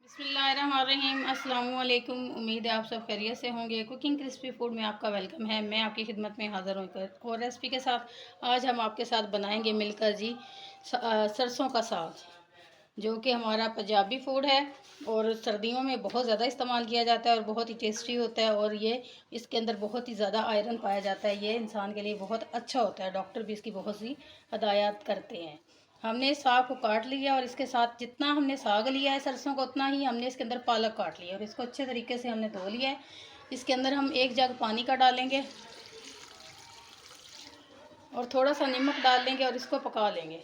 बिस्मिल्लाहिर्रहमानिर्रहीम। अस्सलाम वालेकुम। उम्मीद है आप सब खैरियत से होंगे। कुकिंग क्रिस्पी फूड में आपका वेलकम है। मैं आपकी खिदमत में हाज़िर हूँ और रेसिपी के साथ। आज हम आपके साथ बनाएंगे मिलकर जी सरसों का साग, जो कि हमारा पंजाबी फूड है और सर्दियों में बहुत ज़्यादा इस्तेमाल किया जाता है और बहुत ही टेस्टी होता है। और ये इसके अंदर बहुत ही ज़्यादा आयरन पाया जाता है। ये इंसान के लिए बहुत अच्छा होता है। डॉक्टर भी इसकी बहुत सी हदायत करते हैं। हमने साग को काट लिया और इसके साथ जितना हमने साग लिया है सरसों का, उतना ही हमने इसके अंदर पालक काट लिया और इसको अच्छे तरीके से हमने धो लिया है। इसके अंदर हम 1 जग पानी का डालेंगे और थोड़ा सा नमक डाल लेंगे और इसको पका लेंगे।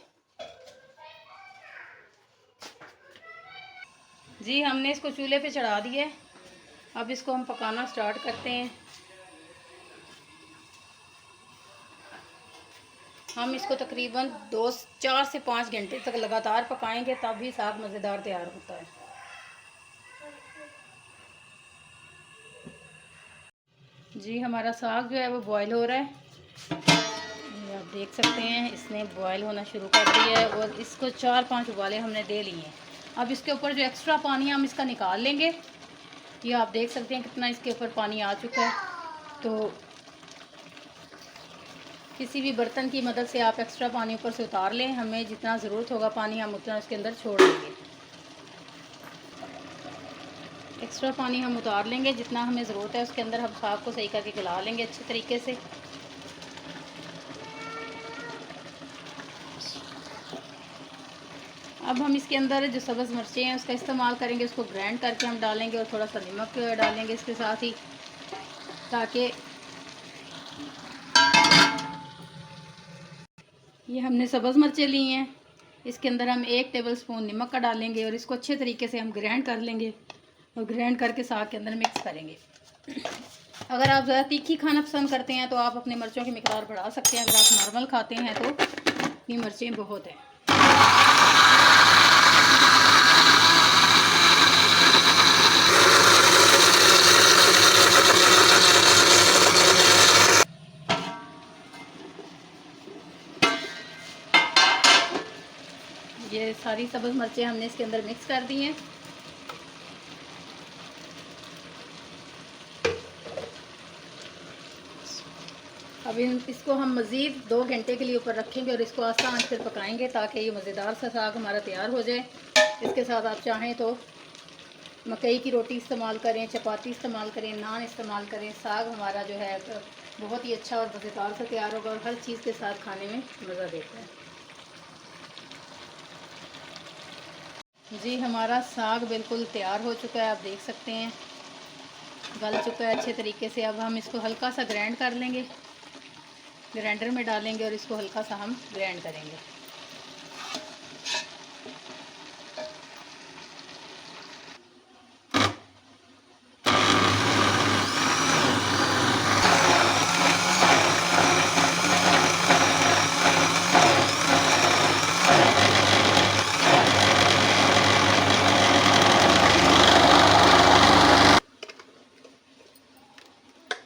जी, हमने इसको चूल्हे पे चढ़ा दिया है। अब इसको हम पकाना स्टार्ट करते हैं। हम इसको तकरीबन 4 से 5 घंटे तक लगातार पकाएंगे, तभी साग मज़ेदार तैयार होता है। जी, हमारा साग जो है वो बॉयल हो रहा है। ये आप देख सकते हैं, इसने बॉयल होना शुरू कर दिया है और इसको 4-5 उबाले हमने दे लिए हैं। अब इसके ऊपर जो एक्स्ट्रा पानी है हम इसका निकाल लेंगे। ये आप देख सकते हैं कितना इसके ऊपर पानी आ चुका है। तो किसी भी बर्तन की मदद से आप एक्स्ट्रा पानी ऊपर से उतार लें। हमें जितना ज़रूरत होगा पानी हम उतना उसके अंदर छोड़ देंगे। एक्स्ट्रा पानी हम उतार लेंगे, जितना हमें ज़रूरत है उसके अंदर हम साग को सही करके गला लेंगे अच्छे तरीके से। अब हम इसके अंदर जो सब्ज़ मिर्चें हैं उसका इस्तेमाल करेंगे, उसको ग्राइंड करके हम डालेंगे और थोड़ा सा नमक डालेंगे इसके साथ ही, ताकि ये हमने सब्ज़ मिर्चें ली हैं। इसके अंदर हम 1 टेबलस्पून नमक का डालेंगे और इसको अच्छे तरीके से हम ग्राइंड कर लेंगे और ग्राइंड करके साग के अंदर मिक्स करेंगे। अगर आप ज़्यादा तीखी खाना पसंद करते हैं तो आप अपने मिर्चों की मिकदार बढ़ा सकते हैं। अगर आप नॉर्मल खाते हैं तो इतनी मिर्चें बहुत हैं। ये सारी सब्ज़ मिर्चें हमने इसके अंदर मिक्स कर दी हैं। अब इसको हम मज़ीद 2 घंटे के लिए ऊपर रखेंगे और इसको आस्ता आंच पर पकाएंगे, ताकि ये मज़ेदार सा साग हमारा तैयार हो जाए। इसके साथ आप चाहें तो मकई की रोटी इस्तेमाल करें, चपाती इस्तेमाल करें, नान इस्तेमाल करें। साग हमारा जो है बहुत ही अच्छा और मज़ेदार सा तैयार होगा और हर चीज़ के साथ खाने में मज़ा देता है। जी, हमारा साग बिल्कुल तैयार हो चुका है। आप देख सकते हैं गल चुका है अच्छे तरीके से। अब हम इसको हल्का सा ग्राइंड कर लेंगे, ग्राइंडर में डालेंगे और इसको हल्का सा हम ग्राइंड करेंगे।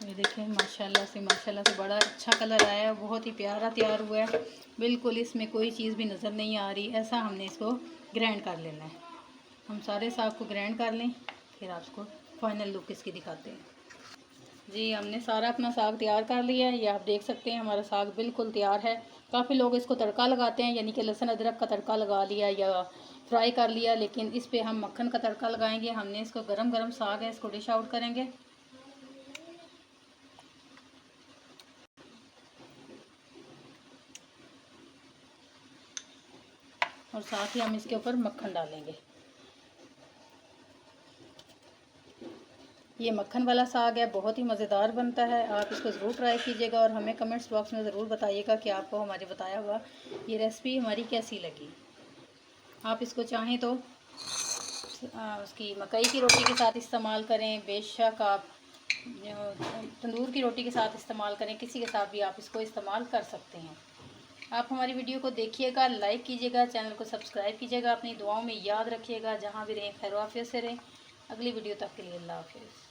ये देखें, माशाल्लाह से बड़ा अच्छा कलर आया है, बहुत ही प्यारा तैयार हुआ है। बिल्कुल इसमें कोई चीज़ भी नज़र नहीं आ रही। ऐसा हमने इसको ग्राइंड कर लेना है। हम सारे साग को ग्राइंड कर लें, फिर आपको फाइनल लुक इसकी दिखाते हैं। जी, हमने सारा अपना साग तैयार कर लिया है। ये आप देख सकते हैं हमारा साग बिल्कुल तैयार है। काफ़ी लोग इसको तड़का लगाते हैं, यानी कि लहसुन अदरक का तड़का लगा लिया या फ्राई कर लिया, लेकिन इस पे हम मक्खन का तड़का लगाएंगे। हमने इसको गरम गरम साग है, इसको डिश आउट करेंगे। और साथ ही हम इसके ऊपर मक्खन डालेंगे। ये मक्खन वाला साग है, बहुत ही मज़ेदार बनता है। आप इसको ज़रूर ट्राई कीजिएगा और हमें कमेंट्स बॉक्स में ज़रूर बताइएगा कि आपको हमारे बताया हुआ ये रेसिपी हमारी कैसी लगी। आप इसको चाहें तो उसकी मकई की रोटी के साथ इस्तेमाल करें, बेशक आप तंदूर की रोटी के साथ इस्तेमाल करें, किसी के साथ भी आप इसको इस्तेमाल कर सकते हैं। आप हमारी वीडियो को देखिएगा, लाइक कीजिएगा, चैनल को सब्सक्राइब कीजिएगा, अपनी दुआओं में याद रखिएगा। जहाँ भी रहें खैर आफियत से रहें। अगली वीडियो तक के लिए अल्लाह हाफिज़।